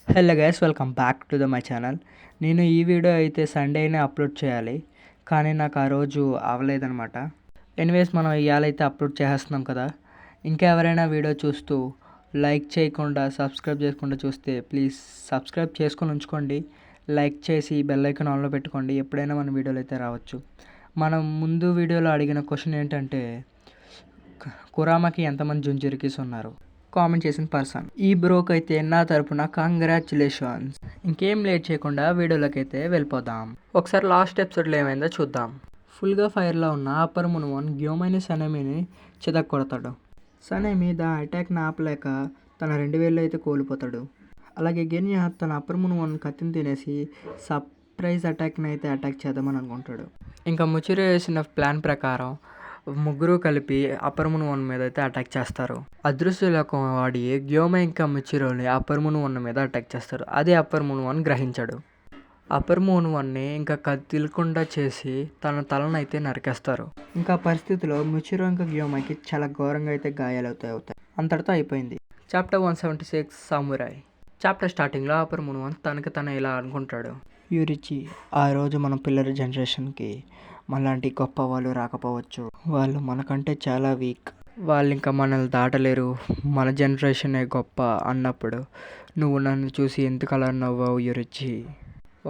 Hello guys, welcome back to my channel. నేను ఈ video అయితే సండేనే అప్లోడ్ చేయాలి, కానీ నాకు ఆ రోజు అవ్వలేదనమాట. ఎనీవేస్ మనం ఇవాళైతే అప్లోడ్ చేసేస్తున్నాం కదా. ఇంకా ఎవరైనా వీడియో చూస్తూ లైక్ చేయకుండా సబ్స్క్రైబ్ చేయకుండా చూస్తే ప్లీజ్ సబ్స్క్రైబ్ చేసుకొని ఉంచుకోండి. లైక్ చేసి బెల్ ఐకాన్ ఆన్లో పెట్టుకోండి. ఎప్పుడైనా మన వీడియోలు అయితే రావచ్చు. మనం ముందు వీడియోలో అడిగిన క్వశ్చన్ ఏంటంటే, కురామాకి ఎంతమంది జుంజురికీస్ ఉన్నారు? కామెంట్ చేసిన పర్సన్ ఈ బ్రోకి అయితే నా తరపున కంగ్రాచులేషన్స్. ఇంకేం లేట్ చేయకుండా వీడియోలోకి అయితే వెళ్ళిపోదాం. ఒకసారి లాస్ట్ ఎపిసోడ్లో ఏమైందో చూద్దాం. ఫుల్గా ఫైర్లో ఉన్న అప్పర్ మునువన్ గ్యోమైని సనేమిని చితక్ కొడతాడు. సనేమి దా అటాక్ని ఆపలేక తన 2000 అయితే కోల్పోతాడు. అలాగే గెన్యా తన అప్పర్ మునువన్ కత్తిని తినేసి సర్ప్రైజ్ అటాక్ని అయితే అటాక్ చేద్దామని అనుకుంటాడు. ఇంకా ముచిరో వేసిన ప్లాన్ ప్రకారం ముగ్గురు కలిపి అప్పర్ మునువన్ మీద అయితే అటాక్ చేస్తారు. అదృశ్యలోకం వాడి గ్యోమై ఇంకా ముచిరోని అప్పర్ మునువన్ మీద అటాక్ చేస్తారు. అదే అప్పర్ మునువన్ గ్రహించాడు. అప్పర్ మునువన్ని ఇంకా కదిలకుండా చేసి తన తలను అయితే నరికేస్తారు. ఇంకా పరిస్థితిలో ముచిరో ఇంకా గ్యోమైకి చాలా ఘోరంగా అయితే గాయాలు అవుతాయి. అంతటితో అయిపోయింది. చాప్టర్ 176 సామురాయ్. చాప్టర్ స్టార్టింగ్లో అప్పర్ మునువన్ తనకి ఇలా అనుకుంటాడు. యూరిచి, ఆ రోజు మన పిల్లల జనరేషన్కి మనలాంటి గొప్ప వాళ్ళు రాకపోవచ్చు. వాళ్ళు మనకంటే చాలా వీక్. వాళ్ళు ఇంకా మనల్ని దాటలేరు. మన జనరేషనే గొప్ప అన్నప్పుడు నువ్వు నన్ను చూసి ఎందుకు అలా నవ్వావు యూరిచి?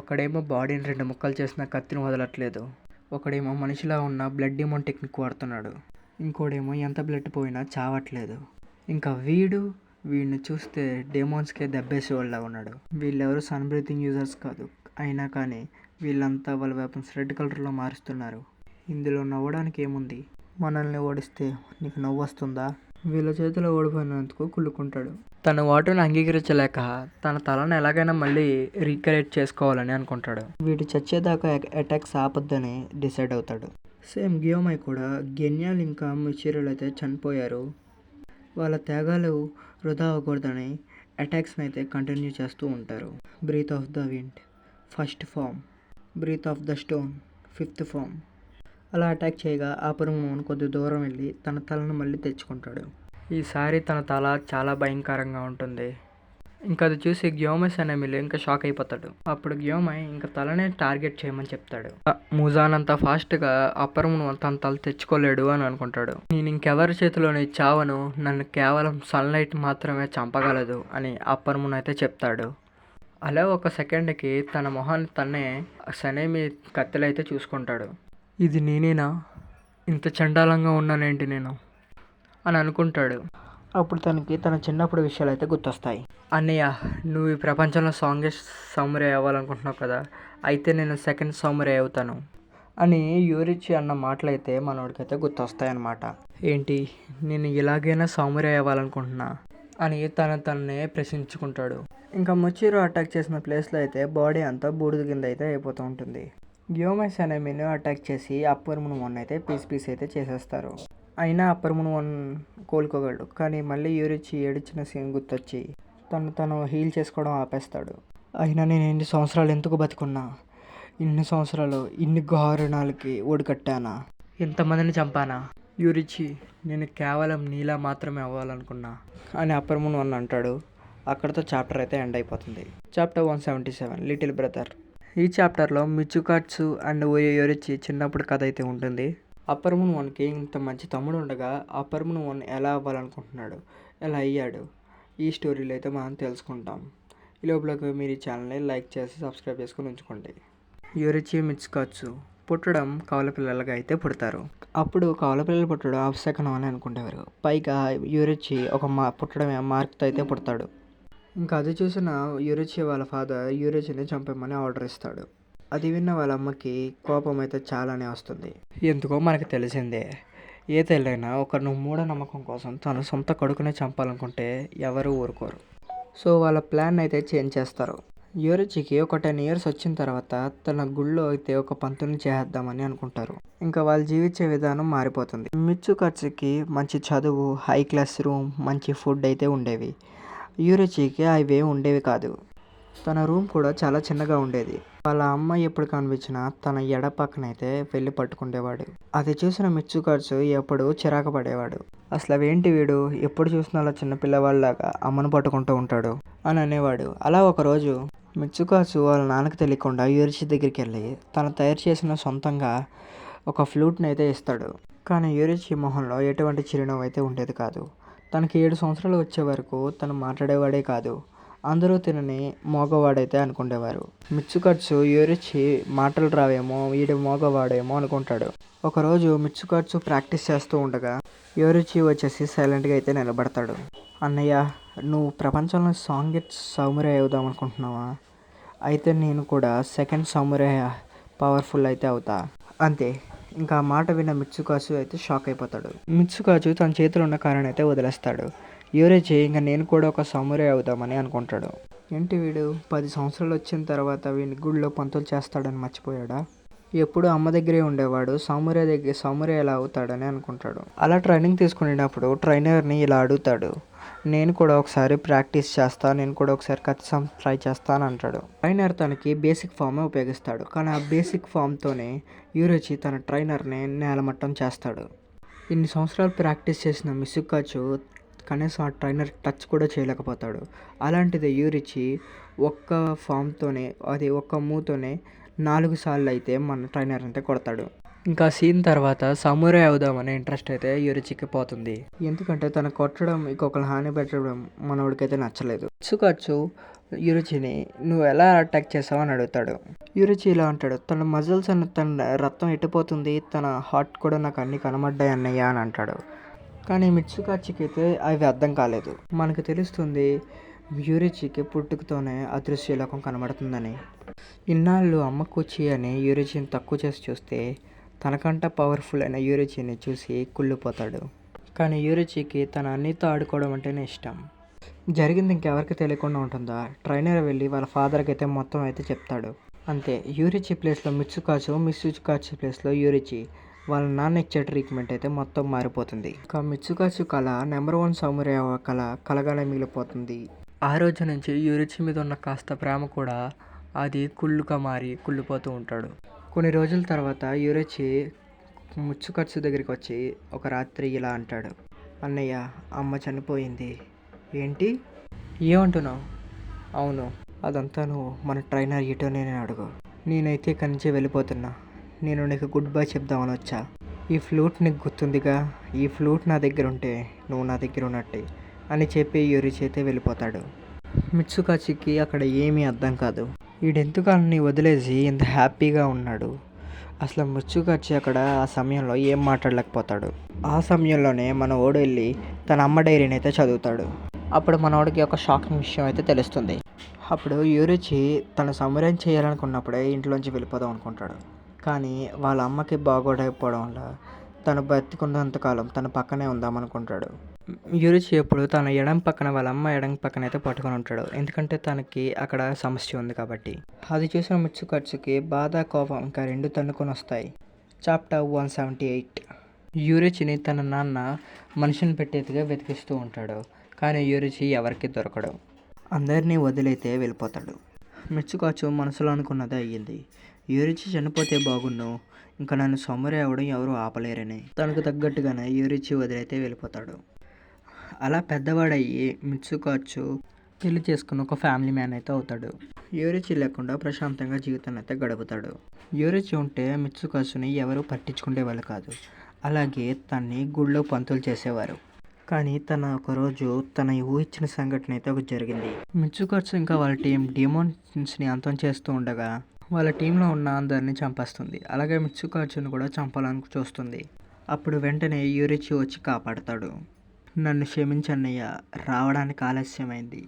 ఒకడేమో బాడీని 2 ముక్కలు చేసిన కత్తిని వదలట్లేదు. ఒకడేమో మనిషిలా ఉన్న బ్లడ్ డిమోన్ టెక్నిక్ వాడుతున్నాడు. ఇంకోడేమో ఎంత బ్లడ్ పోయినా చావట్లేదు. ఇంకా వీడిని చూస్తే డెమోన్స్కే దెబ్బేసేవాళ్ళ ఉన్నాడు. వీళ్ళెవరు సన్ బ్రీతింగ్ యూజర్స్ కాదు. అయినా కానీ వీళ్ళంతా వాళ్ళ వెపన్స్ రెడ్ కలర్లో మారుస్తున్నారు. ఇందులో నవ్వడానికి ఏముంది? మనల్ని ఓడిస్తే నీకు నవ్వు వస్తుందా? వీళ్ళ చేతిలో ఓడిపోయినందుకు కుళ్ళుకుంటాడు. తన ఓటును అంగీకరించలేక తన తలను ఎలాగైనా మళ్ళీ రీక్రియేట్ చేసుకోవాలని అనుకుంటాడు. వీటి చచ్చేదాకా అటాక్స్ ఆపొద్దని డిసైడ్ అవుతాడు. సేమ్ గ్యోమై కూడా గెన్యాల్ ఇంకా ముచిరోలు అయితే చనిపోయారు. వాళ్ళ త్యాగాలు వృధా అవ్వకూడదని అటాక్స్ని అయితే కంటిన్యూ చేస్తూ ఉంటారు. Breath of the wind first form, breath of the stone 5th form. అలా అటాక్ చేయగా అప్పర్ మునువన్ కొద్ది దూరం వెళ్ళి తన తలను మళ్ళీ తెచ్చుకుంటాడు. ఈసారి తన తల చాలా భయంకరంగా ఉంటుంది. ఇంకా అది చూసి గ్యోమై సనేమిలో ఇంకా షాక్ అయిపోతాడు. అప్పుడు గ్యోమై ఇంకా తలనే టార్గెట్ చేయమని చెప్తాడు. ముజాన్ అంత ఫాస్ట్గా అప్పర్ మునువన్ తన తల తెచ్చుకోలేడు అని అనుకుంటాడు. నేను ఇంకెవరి చేతిలోని చావను, నన్ను కేవలం సన్లైట్ మాత్రమే చంపగలదు అని అప్పర్ మున్ అయితే చెప్తాడు. అలా ఒక సెకండ్కి తన మొహాన్ని తనే సనేమి కత్తిలో అయితే చూసుకుంటాడు. ఇది నేనేనా? ఇంత చండాలంగా ఉన్నానేంటి నేను అని అనుకుంటాడు. అప్పుడు తనకి తన చిన్నప్పుడు విషయాలు అయితే గుర్తొస్తాయి. అన్నయ్య, నువ్వు ఈ ప్రపంచంలో సాంగెస్ట్ సామురాయ్ అవ్వాలనుకుంటున్నావు కదా, అయితే నేను సెకండ్ సామురాయ్ అవుతాను అని యూరిచి అన్న మాటలైతే మనోడికైతే గుర్తొస్తాయన్నమాట. ఏంటి, నేను ఇలాగైనా సామురాయ్ అవ్వాలనుకుంటున్నా అని తననే ప్రశ్నించుకుంటాడు. ఇంకా ముచిరో అటాక్ చేసిన ప్లేస్లో అయితే బాడీ అంతా బూడిద కింద అయితే అయిపోతూ ఉంటుంది. గ్యోమై సనేమిని అటాక్ చేసి అప్పర్ మునువన్ అయితే పీస్ అయితే చేసేస్తారు. అయినా అప్పర్ మునువన్ కోలుకోగలడు. కానీ మళ్ళీ యూరిచి ఏడిచిన సీన్ గుర్తొచ్చి తను హీల్ చేసుకోవడం ఆపేస్తాడు. అయినా నేను ఎన్ని సంవత్సరాలు ఎందుకు బతుకున్నా? ఇన్ని సంవత్సరాలు ఇన్ని ఘోరణాలకి ఒడికట్టానా? ఎంతమందిని చంపానా? యూరిచి, నేను కేవలం నీలా మాత్రమే అవ్వాలనుకున్నా అని అప్పర్ మునువన్ అంటాడు. అక్కడితో చాప్టర్ అయితే ఎండ్ అయిపోతుంది. Chapter 177 little brother. ఈ చాప్టర్లో మిచుకాట్సు అండ్ యూరిచి చిన్నప్పుడు కథ అయితే ఉంటుంది. అప్పర్ మునువన్కి ఇంత మంచి తమ్ముడు ఉండగా అప్పర్ మునువన్ ఎలా అవ్వాలనుకుంటున్నాడు, ఎలా అయ్యాడు, ఈ స్టోరీలో అయితే మనం తెలుసుకుంటాం. ఈ లోపల మీరు ఈ ఛానల్ని లైక్ చేసి సబ్స్క్రైబ్ చేసుకొని ఉంచుకోండి. యూరిచి మిచుకాట్సు పుట్టడం కవల పిల్లలుగా అయితే పుడతారు. అప్పుడు కవల పిల్లలు పుట్టడం అపశకనం అని అనుకుంటేవారు. పైగా యూరిచి పుట్టడమే మార్క్తో అయితే పుడతాడు. ఇంకా అది చూసిన యూరిచి వాళ్ళ ఫాదర్ యూరిచిని చంపేమని ఆర్డర్ ఇస్తాడు. అది విన్న వాళ్ళ అమ్మకి కోపం అయితే చాలానే వస్తుంది. ఎందుకో మనకు తెలిసిందే, ఏ తల్లైనా ఒకరిని మూఢనమ్మకం కోసం తన సొంత కొడుకునే చంపాలనుకుంటే ఎవరు ఊరుకోరు. సో వాళ్ళ ప్లాన్ అయితే చేంజ్ చేస్తారు. యూరిచికి ఒక 10 years వచ్చిన తర్వాత తన గుళ్ళో అయితే ఒక పంతుని చేద్దామని అనుకుంటారు. ఇంకా వాళ్ళు జీవించే విధానం మారిపోతుంది. మిచుకాట్సుకి మంచి చదువు, హై క్లాస్ రూమ్, మంచి ఫుడ్ అయితే ఉండేవి. యూరిచికి అవి ఉండేవి కాదు. తన రూమ్ కూడా చాలా చిన్నగా ఉండేది. వాళ్ళ అమ్మ ఎప్పుడు కనిపించినా తన ఎడ పక్కనైతే వెళ్ళి పట్టుకుండేవాడు. అది చూసిన మిచుకాట్సు ఎప్పుడు చిరాకు పడేవాడు. అసలు అవేంటి వీడు ఎప్పుడు చూసినా అలా చిన్న పిల్లవాళ్ళలాగా అమ్మను పట్టుకుంటూ ఉంటాడు అని అనేవాడు. అలా ఒకరోజు మిత్సుకాసు వాళ్ళ నాన్నకి తెలియకుండా యూరిచి దగ్గరికి వెళ్ళి తను తయారు చేసిన సొంతంగా ఒక ఫ్లూట్ని అయితే ఇస్తాడు. కానీ యూరిచి మొహంలో ఎటువంటి చిరునవ్వు అయితే ఉండేది కాదు. తనకి 7 సంవత్సరాలు వచ్చే వరకు తను మాట్లాడేవాడే కాదు. అందరూ తినని మోగవాడైతే అనుకునేవారు. మిత్సుకట్సు యూరిచి మాటలు రావేమో, వీడు మోగవాడేమో అనుకుంటాడు. ఒకరోజు మిత్సుకట్సు ప్రాక్టీస్ చేస్తూ ఉండగా యూరిచి వచ్చేసి సైలెంట్గా అయితే నిలబడతాడు. అన్నయ్య, నువ్వు ప్రపంచంలో సాంగెట్ సమురాయ్ అవుదాం అనుకుంటున్నావా? అయితే నేను కూడా సెకండ్ సమురాయ్ పవర్ఫుల్ అయితే అవుతా అంతే. ఇంకా ఆ మాట విన్న మిత్సుకాసు అయితే షాక్ అయిపోతాడు. మిత్సుకాసు తన చేతిలో ఉన్న కారణం అయితే వదిలేస్తాడు. యూరిచి ఇంకా నేను కూడా ఒక సమురాయ్ అవుదామని అనుకుంటాడు. ఏంటి వీడు 10 సంవత్సరాలు వచ్చిన తర్వాత వీడిని గుడిలో పంతులు చేస్తాడని మర్చిపోయాడా? ఎప్పుడు అమ్మ దగ్గరే ఉండేవాడు, సమురాయ్ ఎలా అవుతాడని అనుకుంటాడు. అలా ట్రైనింగ్ తీసుకునేటప్పుడు ట్రైనర్ని ఇలా అడుగుతాడు, నేను కూడా ఒకసారి ప్రాక్టీస్ చేస్తా, నేను కూడా ఒకసారి కత్తి ట్రై చేస్తాను అంటాడు. ట్రైనర్ తనకి బేసిక్ ఫామే ఉపయోగిస్తాడు. కానీ ఆ బేసిక్ ఫామ్తోనే యూరిచి తన ట్రైనర్ని నేలమట్టం చేస్తాడు. ఇన్ని సంవత్సరాలు ప్రాక్టీస్ చేసిన మిత్సుకాసు కనీసం ఆ ట్రైనర్ టచ్ కూడా చేయలేకపోతాడు. అలాంటిది యూరిచి ఒక్క ఫామ్తోనే, అది ఒక్క మూతోనే 4 సార్లు అయితే మన ట్రైనర్ అయితే కొడతాడు. ఇంకా సీన్ తర్వాత సమురాయ్ అవుదామనే ఇంట్రెస్ట్ అయితే యూరిచికి పోతుంది. ఎందుకంటే తన కొట్టడం, ఇంకొకరు హాని పెట్టడం మనోడికైతే నచ్చలేదు. మిత్సుకాసు యూరిచిని నువ్వు ఎలా అటాక్ చేసావు అని అడుగుతాడు. యూరిచి ఇలా అంటాడు, తన మజిల్స్ అన్న తన రక్తం ఎట్టిపోతుంది, తన హార్ట్ కూడా నాకు అన్ని కనబడ్డాయి అన్నయ్య అని అంటాడు. కానీ మిత్సుకాసుకి అయితే అవి అర్థం కాలేదు. మనకు తెలుస్తుంది యూరిచికి పుట్టుకతోనే అదృశ్య లోకం కనబడుతుందని. ఇన్నాళ్ళు అమ్మ కూచి అని యూరిచిని తక్కువ చేసి చూస్తే తనకంట పవర్ఫుల్ అయిన యూరిచిని చూసి కుళ్ళిపోతాడు. కానీ యూరిచికి తన అన్నితో ఆడుకోవడం అంటేనే ఇష్టం. జరిగింది ఇంకెవరికి తెలియకుండా ఉంటుందా? ట్రైనర్ వెళ్ళి వాళ్ళ ఫాదర్కి అయితే మొత్తం అయితే చెప్తాడు. అంతే, యూరిచి ప్లేస్లో మిత్సుకాసు ప్లేస్లో యూరిచి. వాళ్ళ నాన్న ఇచ్చే ట్రీట్మెంట్ అయితే మొత్తం మారిపోతుంది. ఇంకా మిత్సుకాసు కళ నెంబర్ 1 సమురాయ్ కలగానే మిగిలిపోతుంది. ఆ రోజు నుంచి యూరిచి మీద ఉన్న కాస్త ప్రేమ కూడా అది కుళ్ళుగా మారి కుళ్ళిపోతూ ఉంటాడు. కొన్ని రోజుల తర్వాత యూరిచి మిత్సుకాసు దగ్గరికి వచ్చి ఒక రాత్రి ఇలా అంటాడు, అన్నయ్య, అమ్మ చనిపోయింది. ఏంటి? ఏమంటున్నావు? అవును, అదంతా నువ్వు మన ట్రైనర్ ఇటోనే అడుగు. నేనైతే ఇక్కడి నుంచి వెళ్ళిపోతున్నా. నేను నీకు గుడ్ బై చెప్దామని వచ్చా. ఈ ఫ్లూట్ నీకు గుర్తుందిగా, ఈ ఫ్లూట్ నా దగ్గర ఉంటే నువ్వు నా దగ్గర ఉన్నట్టే అని చెప్పి యూరిచి అయితే వెళ్ళిపోతాడు. మిత్సుకాసుకి అక్కడ ఏమీ అర్థం కాదు. వీడెందుకు అన్ని వదిలేసి ఇంత హ్యాపీగా ఉన్నాడు? అసలు మిత్సుకాసు అక్కడ ఆ సమయంలో ఏం మాట్లాడలేకపోతాడు. ఆ సమయంలోనే మన ఓడు వెళ్ళి తన అమ్మ డైరీని అయితే చదువుతాడు. అప్పుడు మనోడికి ఒక షాకింగ్ విషయం అయితే తెలుస్తుంది. అప్పుడు యూరిచి తన సమురాయ్ చేయాలనుకున్నప్పుడే ఇంట్లోంచి వెళ్ళిపోదాం అనుకుంటాడు. కానీ వాళ్ళ అమ్మకి బాగోడైపోవడం వల్ల తను బతికున్నంతకాలం తన పక్కనే ఉందామనుకుంటాడు. యూరిచి ఎప్పుడు తన ఎడం పక్కన, వాళ్ళ అమ్మ ఎడం పక్కన అయితే పట్టుకొని ఉంటాడు. ఎందుకంటే తనకి అక్కడ సమస్య ఉంది కాబట్టి. అది చూసిన మిత్సుకాసుకి బాధ, కోపం ఇంకా 2 తన్నుకొని వస్తాయి. చాప్టర్ 178. యూరిచిని తన నాన్న మనిషిని పెట్టేదిగా వెతికిస్తూ ఉంటాడు. కానీ యూరిచి ఎవరికి దొరకడు. అందరినీ వదిలైతే వెళ్ళిపోతాడు. మిత్సుకాసు మనసులో అనుకున్నదే అయ్యింది. యూరిచి చనిపోతే బాగుండు, ఇంకా నన్ను సమురాయ్ అవ్వడం ఎవరు ఆపలేరని. తనకు తగ్గట్టుగానే యూరిచి వదిలైతే వెళ్ళిపోతాడు. అలా పెద్దవాడయ్యి మిత్సుకాసు పెళ్లి చేసుకుని ఒక ఫ్యామిలీ మ్యాన్ అయితే అవుతాడు. యూరిచి లేకుండా ప్రశాంతంగా జీవితాన్ని అయితే గడుపుతాడు. యూరిచి ఉంటే మిత్సుకాసుని ఎవరు పట్టించుకునేవాళ్ళు కాదు. అలాగే తన్ని గుళ్ళో పంతులు చేసేవారు. కానీ తన ఒకరోజు తన ఊహించిన సంఘటన అయితే ఒకటి జరిగింది. మిత్సుకాసు ఇంకా వాళ్ళ టీం డెమోన్స్ని అంతం చేస్తూ ఉండగా వాళ్ళ టీంలో ఉన్న అందరినీ చంపేస్తుంది. అలాగే మిత్సుకాసుని కూడా చంపాలని చూస్తుంది. అప్పుడు వెంటనే యూరిచి వచ్చి కాపాడతాడు. నన్ను క్షమించన్నయ్య, రావడానికి ఆలస్యమైంది.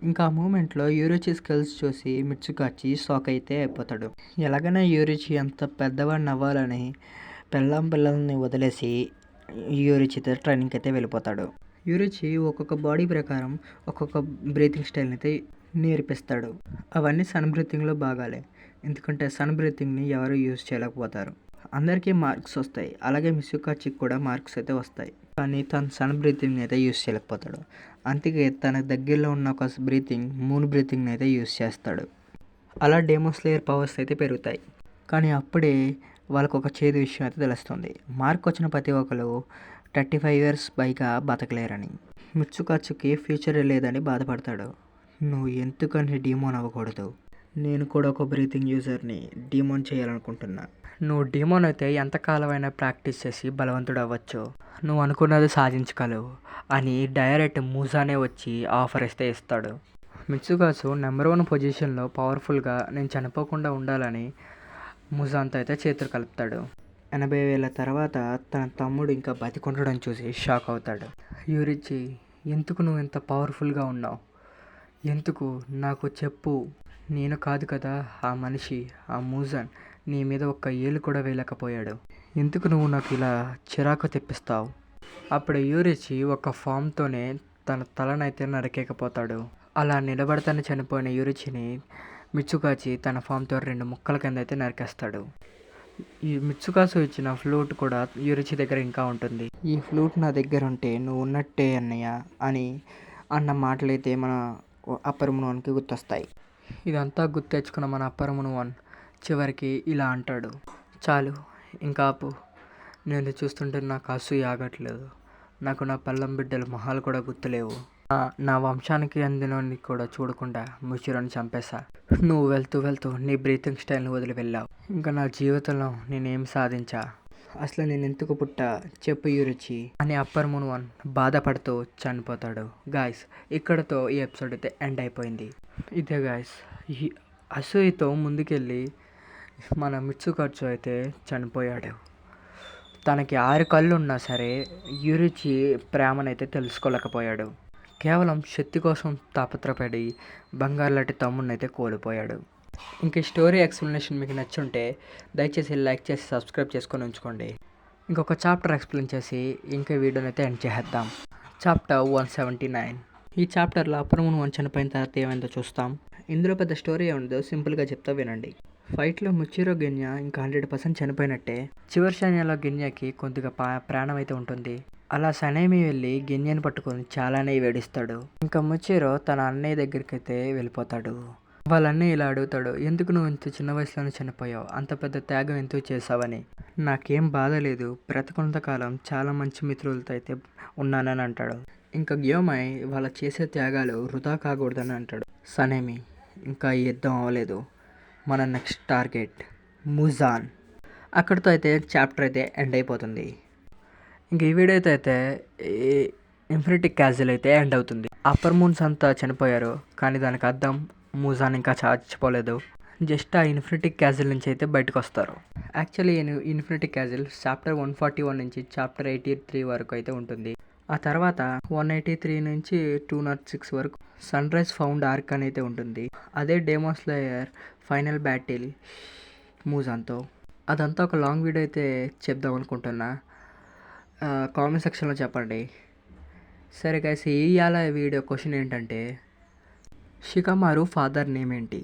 ఇంకా ఆ మూమెంట్లో యూరిచి స్కిల్స్ చూసి మిత్సుకాసు షాక్ అయితే అయిపోతాడు. ఎలాగైనా యూరిచి అంత పెద్దవాడిని అవ్వాలని పిల్లల్ని వదిలేసి యూరిచితో ట్రైనింగ్కి అయితే వెళ్ళిపోతాడు. యూరిచి ఒక్కొక్క బాడీ ప్రకారం ఒక్కొక్క బ్రీతింగ్ స్టైల్ని అయితే నేర్పిస్తాడు. అవన్నీ సన్ బ్రీతింగ్లో భాగాలే. ఎందుకంటే సన్ బ్రీతింగ్ని ఎవరు యూజ్ చేయలేకపోతారు. అందరికీ మార్క్స్ వస్తాయి. అలాగే మిత్సుకాసుకి కూడా మార్క్స్ అయితే వస్తాయి. కానీ తను సన్ బ్రీతింగ్ని అయితే యూజ్ చేయలేకపోతాడు. అందుకే తన దగ్గరలో ఉన్న ఒక మూన్ బ్రీతింగ్ని అయితే యూజ్ చేస్తాడు. అలా డెమో స్లేయర్ పవర్స్ అయితే పెరుగుతాయి. కానీ అప్పుడే వాళ్ళకు ఒక చేదు విషయం అయితే తెలుస్తుంది. మార్క్ వచ్చిన ప్రతి ఒక్కరు 35 ఇయర్స్ పైగా బతకలేరని. మిత్సుకాచుకి ఫ్యూచరే లేదని బాధపడతాడు. నువ్వు ఎందుకని డీమోన్ అవ్వకూడదు? నేను కూడా ఒక బ్రీతింగ్ యూజర్ని డీమోన్ చేయాలనుకుంటున్నా. నువ్వు డీమోన్ అయితే ఎంతకాలమైనా ప్రాక్టీస్ చేసి బలవంతుడు అవ్వచ్చు. నువ్వు అనుకున్నది సాధించగలవు అని డైరెక్ట్ మూజానే వచ్చి ఆఫర్ ఇస్తాడు. మిత్సుకాసు నెంబర్ 1 పొజిషన్లో పవర్ఫుల్గా నేను చనిపోకుండా ఉండాలని ముజాన్తో అయితే చేతులు కలుపుతాడు. 80,000 తర్వాత తన తమ్ముడు ఇంకా బతికుండడం చూసి షాక్ అవుతాడు. యూరిచి, ఎందుకు నువ్వు ఇంత పవర్ఫుల్గా ఉన్నావు? ఎందుకు నాకు చెప్పు. నేను కాదు కదా ఆ మనిషి, ఆ మూజాన్ నీ మీద ఒక్క ఏలు కూడా వేయలేకపోయాడు. ఎందుకు నువ్వు నాకు ఇలా చిరాకు తెప్పిస్తావు? అప్పుడు యూరిచి ఒక ఫామ్తోనే తన తలనైతే నరికేకపోతాడు. అలా నిలబడతానే చనిపోయిన యూరిచిని మిత్సుకాచి తన ఫామ్తో 2 ముక్కల కింద అయితే నరికేస్తాడు. ఈ మిత్సుకాసు ఇచ్చిన ఫ్లూట్ కూడా యూరిచి దగ్గర ఇంకా ఉంటుంది. ఈ ఫ్లూట్ నా దగ్గర ఉంటే నువ్వు ఉన్నట్టే అన్నయ్య అని అన్న మాటలైతే మన అప్పర్ మూన్-1కి గుర్తొస్తాయి. ఇదంతా గుర్తు తెచ్చుకున్న మన అప్పర్ మూన్-1 చివరికి ఇలా అంటాడు, చాలు ఇంకా ఆపు. నేను చూస్తుంటే నాకు అసూయ ఆగట్లేదు. నాకు నా పల్లం బిడ్డల మొహాలు కూడా గుర్తులేవు. నా వంశానికి అందినోని కూడా చూడకుండా ముచిరోని చంపేశా. నువ్వు వెళ్తూ వెళ్తూ నీ బ్రీతింగ్ స్టైల్ని వదిలి వెళ్ళావు. ఇంకా నా జీవితంలో నేనేం సాధించా? అసలు నేను ఎందుకు పుట్టా చెప్పు యూరిచి అని అప్పర్ మూన్-1 బాధపడుతూ చనిపోతాడు. గాయస్, ఇక్కడతో ఈ ఎపిసోడ్ అయితే ఎండ్ అయిపోయింది. ఇదే గాయస్, ఈ అసూయతో ముందుకెళ్ళి మన మిత్సుకాచు అయితే చనిపోయాడు. తనకి 6 కళ్ళు ఉన్నా సరే యూరిచి ప్రేమనైతే తెలుసుకోలేకపోయాడు. కేవలం శక్తి కోసం తాపత్రపడి బంగారు లాంటి తమ్ముడిని అయితే కోల్పోయాడు. ఇంక స్టోరీ ఎక్స్ప్లెనేషన్ మీకు నచ్చుంటే దయచేసి లైక్ చేసి సబ్స్క్రైబ్ చేసుకొని ఉంచుకోండి. ఇంకొక చాప్టర్ ఎక్స్ప్లెయిన్ చేసి ఇంకా వీడియోని అయితే ఎండ్ చేద్దాం. చాప్టర్ 179. ఈ చాప్టర్లో అప్పర్ మూన్-1 చనిపోయిన తర్వాత ఏమైందో చూస్తాం. ఇందులో పెద్ద స్టోరీ ఏముందో సింపుల్గా చెప్తా వినండి. ఫైట్లో ముచిరో గెన్యా ఇంకా 100% చనిపోయినట్టే. చివరి సమయంలో గెన్యాకి కొద్దిగా ప్రాణం అయితే ఉంటుంది. అలా సనేమి వెళ్ళి గెన్యాని పట్టుకొని చాలానే వేడిస్తాడు. ఇంకా ముచిరో తన అన్నయ్య దగ్గరికి అయితే వెళ్ళిపోతాడు. వాళ్ళ అన్నయ్య ఇలా అడుగుతాడు, ఎందుకు నువ్వు ఇంత చిన్న వయసులోనే చనిపోయావు? అంత పెద్ద త్యాగం ఎందుకు చేసావని. నాకేం బాధ లేదు, బ్రతకున్నంతకాలం చాలా మంచి మిత్రులతో అయితే ఉన్నానని అంటాడు. ఇంకా గ్యోమై వాళ్ళ చేసే త్యాగాలు వృధా కాకూడదని అంటాడు. సనేమి, ఇంకా యుద్ధం అవ్వలేదు, మన నెక్స్ట్ టార్గెట్ ముజాన్. అక్కడితో అయితే చాప్టర్ అయితే ఎండ్ అయిపోతుంది. ఇంక ఈ వీడియోతో అయితే ఇన్ఫినిటీ క్యాజిల్ అయితే ఎండ్ అవుతుంది. అప్పర్ మూన్స్ అంతా చనిపోయారు, కానీ దానికి అర్థం ముజాన్ ఇంకా చచ్చిపోలేదు. జస్ట్ ఆ ఇన్ఫినిటీ క్యాజిల్ నుంచి అయితే బయటకు వస్తారు. యాక్చువల్లీ ఇన్ఫినిటీ క్యాజిల్ చాప్టర్ 141 నుంచి చాప్టర్ 83 వరకు అయితే ఉంటుంది. ఆ తర్వాత 183 నుంచి 206 వరకు సన్ రైజ్ ఫౌండ్ ఆర్క్ అని అయితే ఉంటుంది. అదే డెమోన్ స్లేయర్ ఫైనల్ బ్యాటిల్ మూజాన్తో. అదంతా ఒక లాంగ్ వీడియో అయితే చెప్దాం అనుకుంటున్నా. కామెంట్ సెక్షన్లో చెప్పండి. సరే గైస్, ఇవాళ వీడియో క్వశ్చన్ ఏంటంటే, షికమారు ఫాదర్ నేమ్ ఏంటి?